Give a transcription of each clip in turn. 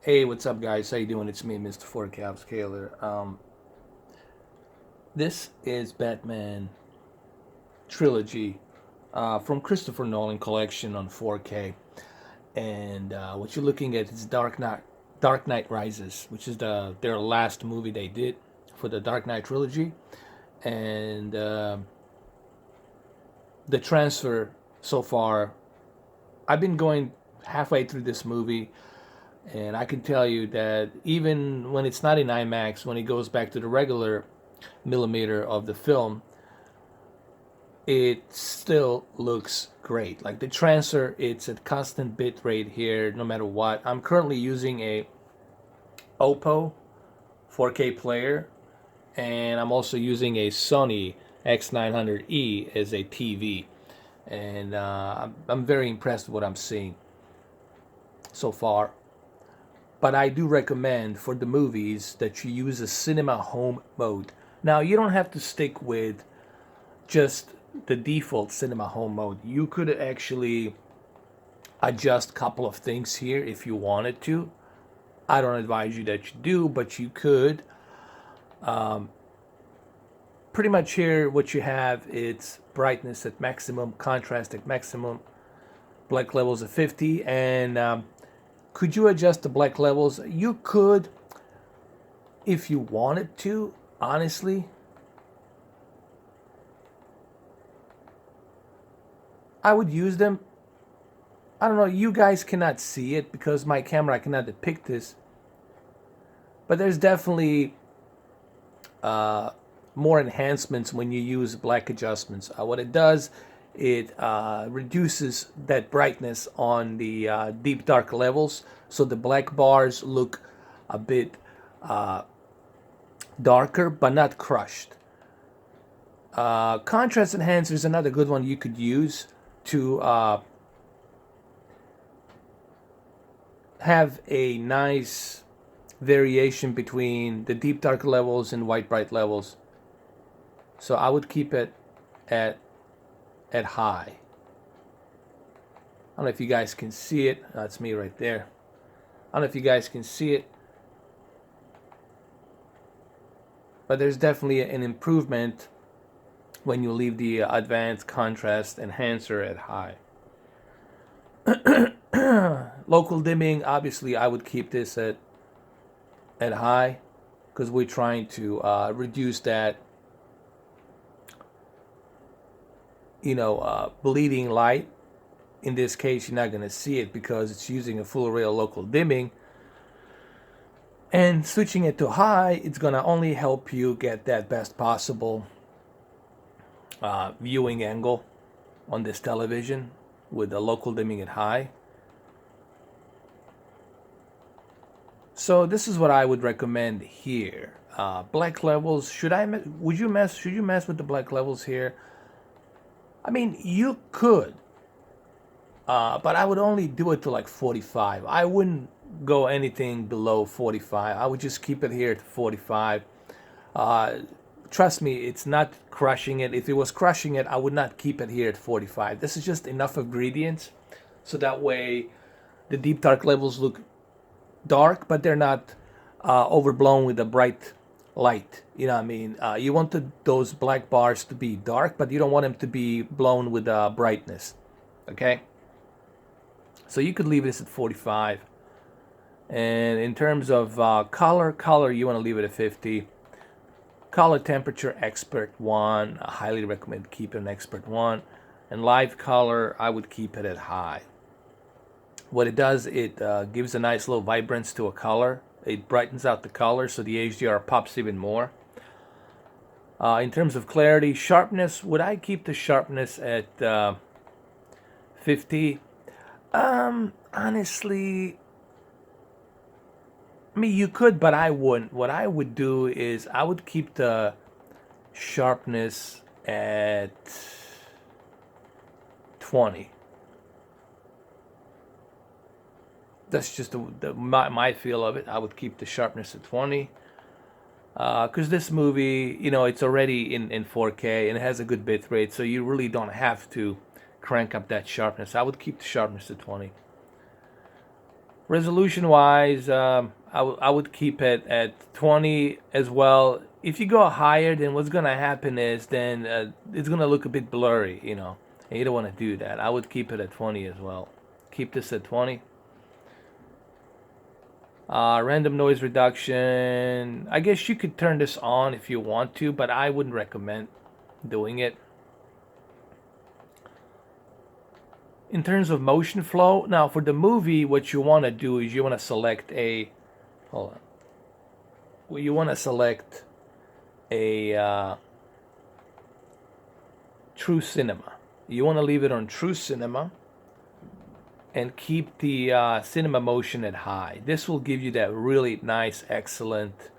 Hey, what's up, guys? How you doing? It's me, Mr. 4K Upscaler. This is Batman Trilogy from Christopher Nolan Collection on 4K, and what you're looking at is Dark Knight Rises, which is their last movie they did for the Dark Knight Trilogy, and the transfer so far. I've been going halfway through this movie. And I can tell you that even when it's not in IMAX, when it goes back to the regular millimeter of the film, it still looks great. Like the transfer, it's at constant bit rate here, no matter what. I'm currently using a Oppo 4K player, and I'm also using a Sony X900e as a TV. And I'm very impressed with what I'm seeing so far. But I do recommend for the movies that you use a cinema home mode. Now, you don't have to stick with just the default cinema home mode. You could actually adjust a couple of things here if you wanted to. I don't advise you that you do, but you could. Pretty much here, what you have, it's brightness at maximum, contrast at maximum, black levels at 50, and could you adjust the black levels? You could if you wanted to, honestly. I would use them. I don't know, you guys cannot see it because my camera cannot depict this. But there's definitely more enhancements when you use black adjustments. What it does, it reduces that brightness on the deep dark levels, so the black bars look a bit darker but not crushed. Contrast enhancer is another good one you could use to have a nice variation between the deep dark levels and white bright levels. So I would keep it at high. I don't know if you guys can see it. That's me right there. I don't know if you guys can see it, but there's definitely an improvement when you leave the advanced contrast enhancer at high. Local dimming, obviously I would keep this at high because we're trying to reduce that bleeding light. In this case, you're not going to see it because it's using a full array of local dimming. And switching it to high, it's going to only help you get that best possible viewing angle on this television with the local dimming at high. So this is what I would recommend here. Black levels, should you mess with the black levels here? I mean, you could, but I would only do it to like 45. I wouldn't go anything below 45. I would just keep it here at 45. Trust me, it's not crushing it. If it was crushing it, I would not keep it here at 45. This is just enough ingredients so that way the deep dark levels look dark, but they're not overblown with the bright light. You know what I mean? You want those black bars to be dark, but you don't want them to be blown with brightness. Okay? So you could leave this at 45. And in terms of color, you want to leave it at 50. Color temperature, expert 1. I highly recommend keeping expert 1. And live color, I would keep it at high. What it does, it gives a nice little vibrance to a color. It brightens out the color so the HDR pops even more. In terms of clarity, sharpness, would I keep the sharpness at 50? Honestly, I mean, you could, but I wouldn't. What I would do is I would keep the sharpness at 20. That's just my feel of it. I would keep the sharpness at 20. Because this movie, it's already in 4K and it has a good bit rate, so you really don't have to crank up that sharpness. I would keep the sharpness at 20. Resolution wise, I would keep it at 20 as well. If you go higher, then what's gonna happen is then it's gonna look a bit blurry, you know, and you don't want to do that. I would keep it at 20 as well. Keep this at 20. Random noise reduction. I guess you could turn this on if you want to, but I wouldn't recommend doing it. In terms of motion flow, now for the movie, what you want to do is you want to select a, hold on. Well, you want to select a True Cinema. You want to leave it on True Cinema and keep the cinema motion at high. This will give you that really nice, excellent,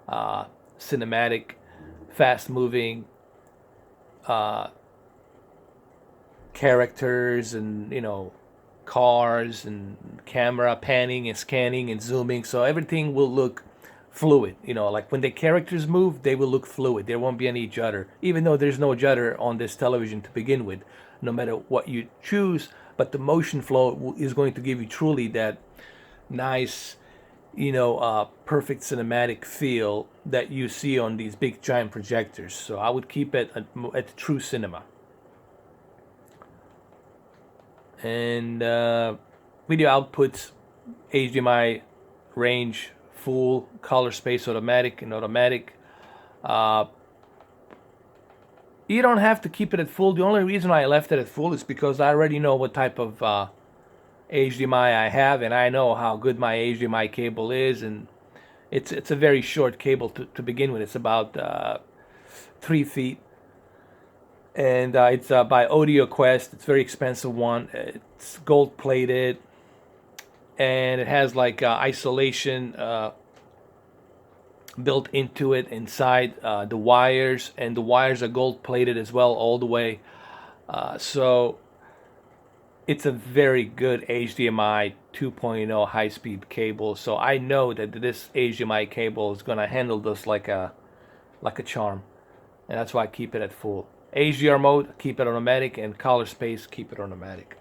cinematic, fast-moving characters and, you know, cars and camera panning and scanning and zooming. So everything will look fluid. You know, like when the characters move, they will look fluid. There won't be any judder, even though there's no judder on this television to begin with, no matter what you choose. But the motion flow is going to give you truly that nice, you know, perfect cinematic feel that you see on these big giant projectors. So I would keep it at True Cinema. And video outputs, HDMI range, full, color space automatic and automatic. You don't have to keep it at full. The only reason I left it at full is because I already know what type of HDMI I have, and I know how good my HDMI cable is, and it's a very short cable to begin with. It's about 3 feet, and it's by Audio Quest. It's a very expensive one. It's gold plated, and it has like isolation built into it inside the wires, and the wires are gold plated as well all the way. So it's a very good HDMI 2.0 high-speed cable. So I know that this HDMI cable is gonna handle this like a charm, and that's why I keep it at full. HDR mode, keep it automatic, and color space, keep it automatic.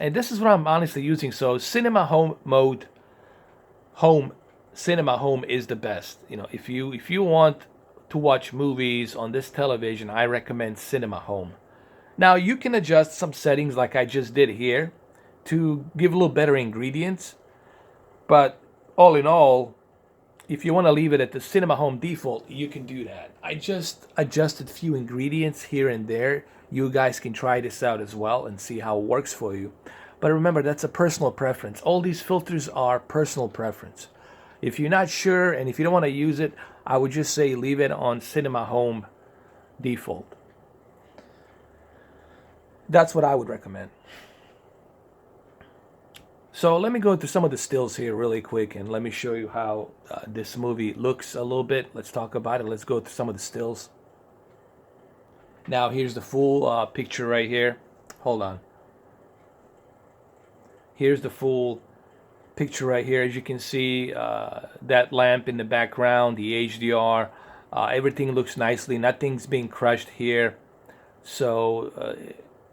And this is what I'm honestly using. So Cinema Home mode, Cinema Home is the best. You know, if you want to watch movies on this television, I recommend Cinema Home. Now you can adjust some settings like I just did here to give a little better ingredients, but all in all, if you want to leave it at the Cinema Home default, you can do that. I just adjusted a few ingredients here and there. You guys can try this out as well and see how it works for you. But remember, that's a personal preference. All these filters are personal preference. If you're not sure and if you don't want to use it, I would just say leave it on Cinema Home default. That's what I would recommend. So let me go through some of the stills here really quick, and let me show you how this movie looks a little bit. Let's talk about it. Let's go through some of the stills. Now here's the full picture right here. Hold on. Here's the full picture right here. As you can see, that lamp in the background, the HDR, everything looks nicely. Nothing's being crushed here. So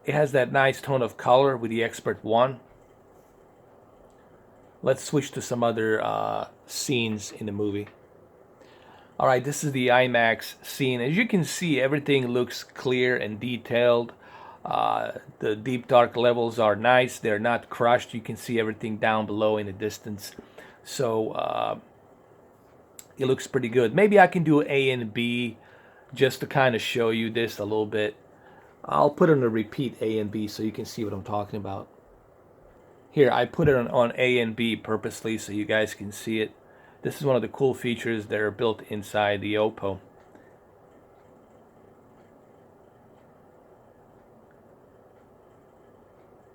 it has that nice tone of color with the Expert One. Let's switch to some other scenes in the movie. All right, this is the IMAX scene. As you can see, everything looks clear and detailed. The deep dark levels are nice. They're not crushed. You can see everything down below in the distance. So it looks pretty good. Maybe I can do A and B just to kind of show you this a little bit. I'll put on a repeat A and B so you can see what I'm talking about. Here, I put it on A and B purposely so you guys can see it. This is one of the cool features that are built inside the Oppo.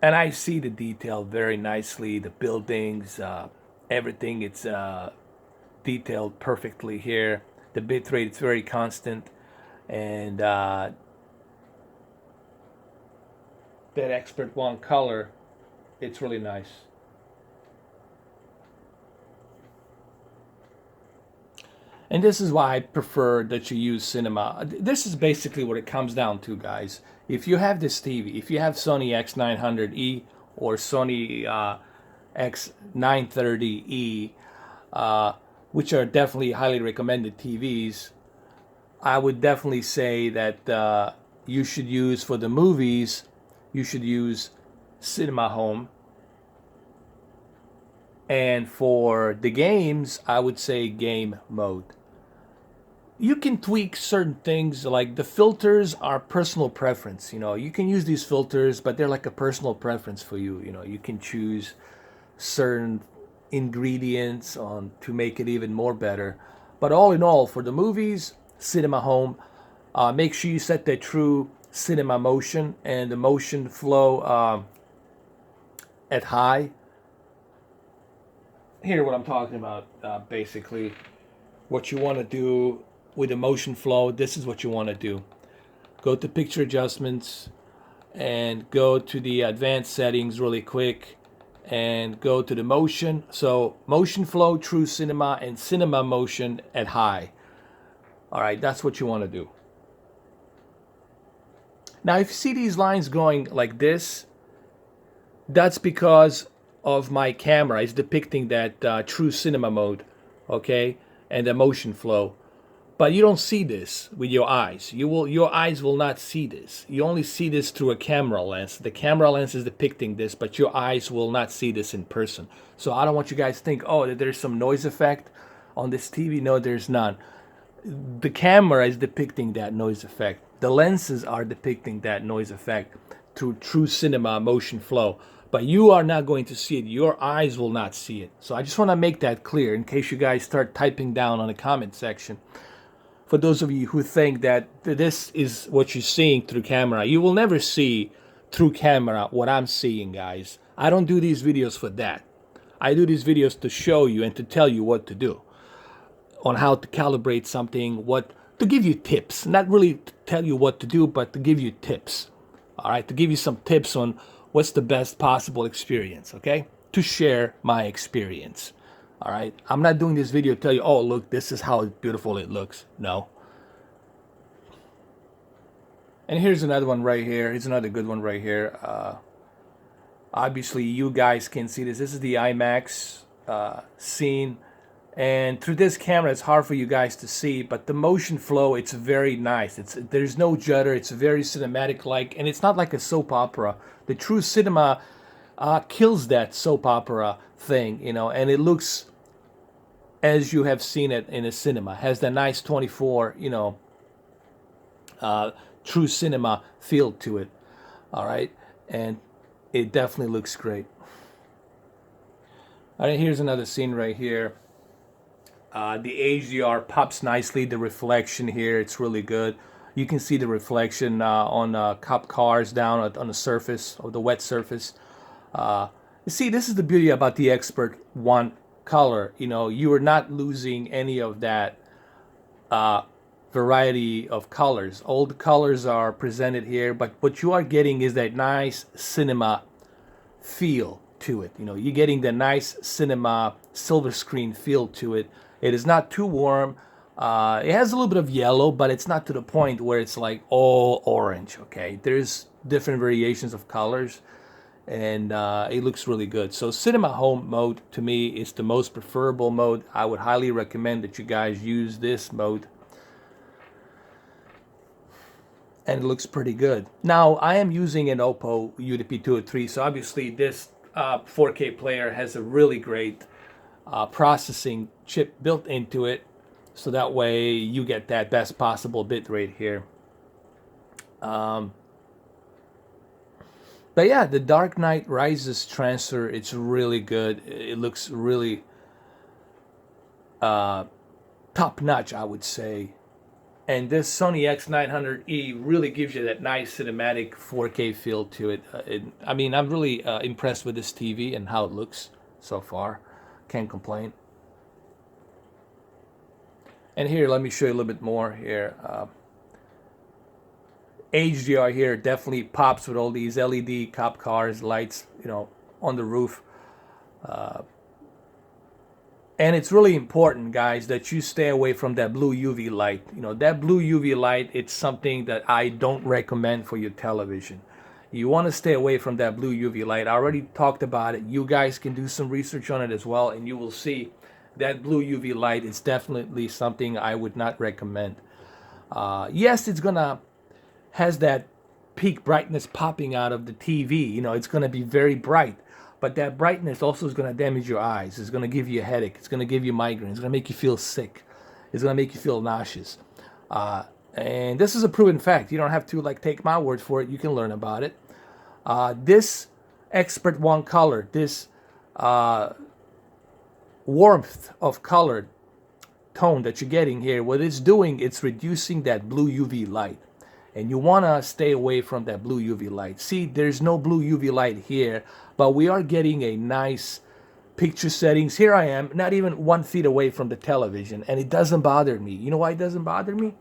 And I see the detail very nicely, the buildings, everything, it's detailed perfectly here. The bitrate is very constant, and that Expert One color, it's really nice. And this is why I prefer that you use Cinema. This is basically what it comes down to, guys. If you have this TV, if you have Sony X900e or Sony X930e, which are definitely highly recommended TVs. I would definitely say that you should use, for the movies, you should use Cinema Home. And for the games, I would say game mode. You can tweak certain things, like the filters are personal preference. You can use these filters, but they're like a personal preference for you. You can choose certain ingredients on to make it even more better. But all in all, for the movies, Cinema Home, make sure you set the true cinema motion and the motion flow at high. Here, what I'm talking about, basically, what you want to do with the motion flow, this is what you want to do. Go to picture adjustments and go to the advanced settings really quick and go to the motion. So motion flow, true cinema, and cinema motion at high. All right, that's what you want to do. Now, if you see these lines going like this, that's because of my camera is depicting that true cinema mode, okay, and the motion flow. But you don't see this with your eyes. Your eyes will not see this. You only see this through a camera lens. The camera lens is depicting this, but your eyes will not see this in person. So I don't want you guys to think, oh, that there's some noise effect on this TV. No, there's none. The camera is depicting that noise effect. The lenses are depicting that noise effect through true cinema motion flow. But you are not going to see it. Your eyes will not see it. So I just want to make that clear in case you guys start typing down on the comment section. For those of you who think that this is what you're seeing through camera, you will never see through camera what I'm seeing, guys. I don't do these videos for that. I do these videos to show you and to tell you what to do, on how to calibrate something, to give you tips. Not really to tell you what to do, but to give you tips. All right, to give you some tips on what's the best possible experience, okay? To share my experience. All right, I'm not doing this video to tell you, oh, look, this is how beautiful it looks. No. And here's another one right here. Here's another good one right here. Obviously, you guys can see this. This is the IMAX scene. And through this camera, it's hard for you guys to see, but the motion flow, it's very nice. There's no judder. It's very cinematic-like, and it's not like a soap opera. The true cinema kills that soap opera thing, and it looks as you have seen it in a cinema. Has that nice 24, true cinema feel to it. All right, and it definitely looks great. All right, here's another scene right here. The HDR pops nicely. The reflection here, it's really good. You can see the reflection on cop cars down on the surface, or the wet surface. You see, this is the beauty about the Expert One color. You are not losing any of that variety of colors. All the colors are presented here, but what you are getting is that nice cinema feel to it. You're getting the nice cinema silver screen feel to it. It is not too warm. It has a little bit of yellow, but it's not to the point where it's like all orange, okay? There's different variations of colors, and it looks really good. So Cinema Home mode, to me, is the most preferable mode. I would highly recommend that you guys use this mode. And it looks pretty good. Now, I am using an Oppo udp 203, so obviously this 4K player has a really great processing chip built into it, so that way you get that best possible bit rate here. But yeah, the Dark Knight Rises transfer, it's really good. It looks really top notch, I would say. And this Sony X900e really gives you that nice cinematic 4K feel to it. I mean, I'm really impressed with this TV and how it looks so far. Can't complain. And here, let me show you a little bit more here. HDR here definitely pops with all these LED cop cars, lights, on the roof. And it's really important, guys, that you stay away from that blue UV light. That blue UV light, it's something that I don't recommend for your television. You want to stay away from that blue UV light. I already talked about it. You guys can do some research on it as well, and you will see that blue UV light is definitely something I would not recommend. Yes, it's gonna has that peak brightness popping out of the TV. You know, it's gonna be very bright, but that brightness also is gonna damage your eyes. It's gonna give you a headache. It's gonna give you migraine. It's gonna make you feel sick. It's gonna make you feel nauseous. And this is a proven fact. You don't have to like take my word for it. You can learn about it. This Expert One color, this warmth of color tone that you're getting here, what it's doing, it's reducing that blue UV light. And you want to stay away from that blue UV light. See, there's no blue UV light here, but we are getting a nice picture settings. Here I am, not even 1 feet away from the television, and it doesn't bother me. You know why it doesn't bother me?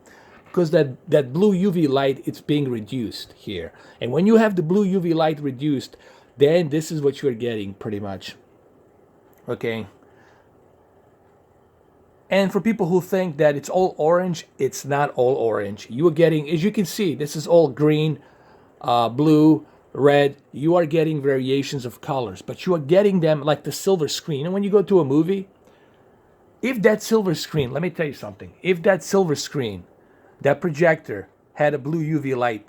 Because that blue UV light, it's being reduced here. And when you have the blue UV light reduced, then this is what you're getting pretty much. Okay. And for people who think that it's all orange, it's not all orange. You are getting, as you can see, this is all green, blue, red. You are getting variations of colors, but you are getting them like the silver screen. And when you go to a movie, if that silver screen, let me tell you something, if that silver screen, that projector had a blue UV light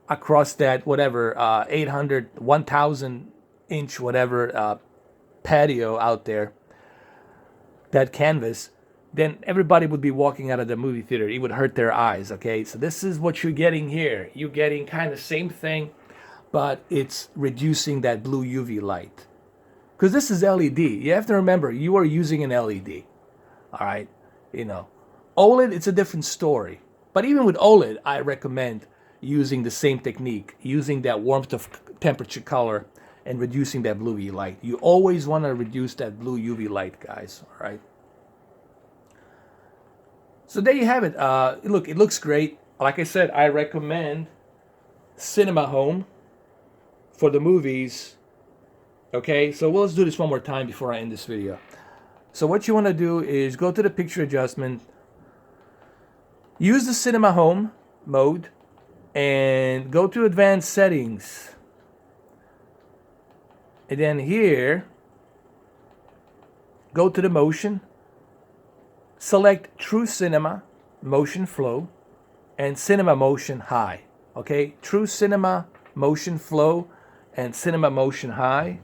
across that whatever 800, 1000 inch whatever patio out there, that canvas, then everybody would be walking out of the movie theater. It would hurt their eyes, okay? So this is what you're getting here. You're getting kind of same thing, but it's reducing that blue UV light. Because this is LED. You have to remember, you are using an LED, all right? You know, OLED, it's a different story. But even with OLED, I recommend using the same technique, using that warmth of temperature color and reducing that blue UV light. You always want to reduce that blue UV light, guys, all right? So there you have it. Look, it looks great. Like I said, I recommend Cinema Home for the movies. Okay, so let's do this one more time before I end this video. So what you want to do is go to the picture adjustment, use the Cinema Home mode, and go to advanced settings. And then here, go to the motion, select True Cinema Motion Flow and Cinema Motion High. Okay, True Cinema Motion Flow and Cinema Motion High.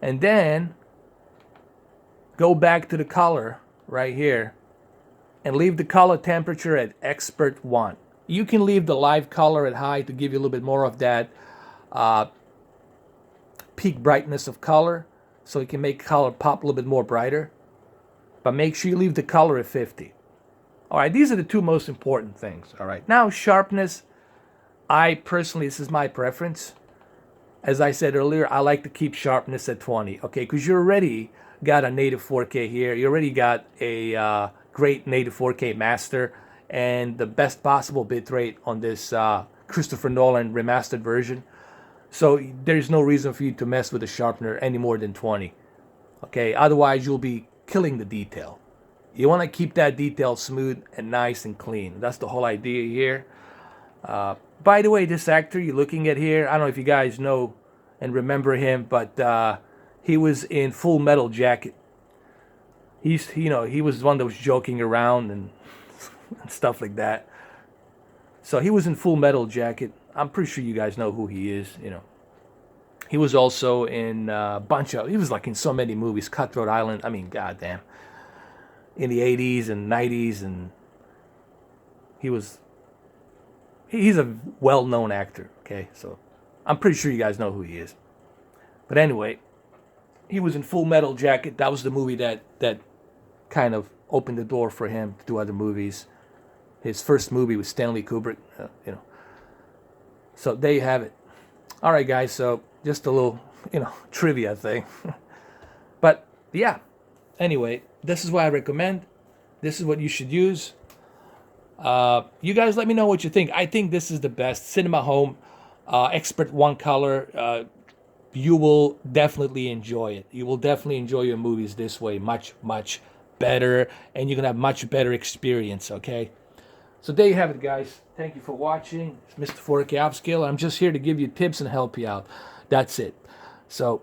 And then go back to the color right here and leave the color temperature at Expert 1. You can leave the live color at high to give you a little bit more of that peak brightness of color, so it can make color pop a little bit more brighter. But make sure you leave the color at 50. All right, these are the two most important things. All right, now sharpness, I personally, this is my preference. As I said earlier, I like to keep sharpness at 20, okay, because you already got a native 4K here. You already got a great native 4K master and the best possible bitrate on this Christopher Nolan remastered version. So there's no reason for you to mess with the sharpener any more than 20. Okay, otherwise you'll be killing the detail. You want to keep that detail smooth and nice and clean. That's the whole idea here. By the way, this actor you're looking at here, I don't know if you guys know and remember him, but he was in Full Metal Jacket. He was the one that was joking around and stuff like that. So he was in Full Metal Jacket. I'm pretty sure you guys know who he is, you know. He was also in a bunch of, he was like in so many movies, Cutthroat Island, I mean, goddamn. In the 80s and 90s, and he's a well-known actor, okay? So I'm pretty sure you guys know who he is. But anyway, he was in Full Metal Jacket. That was the movie that kind of opened the door for him to do other movies. His first movie was Stanley Kubrick, you know. So there you have it. All right, guys, so just a little, trivia thing. But yeah, anyway, this is what I recommend. This is what you should use. You guys let me know what you think. I think this is the best. Cinema Home, Expert One color. You will definitely enjoy it. You will definitely enjoy your movies this way much, much better. And you're going to have much better experience, okay? So there you have it, guys. Thank you for watching. It's Mr. 4K Upscaler. I'm just here to give you tips and help you out. That's it. So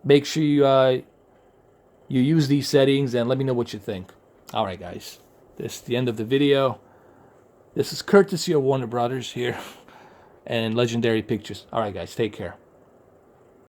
make sure you use these settings and let me know what you think. All right, guys. This is the end of the video. This is courtesy of Warner Brothers here and Legendary Pictures. All right, guys. Take care.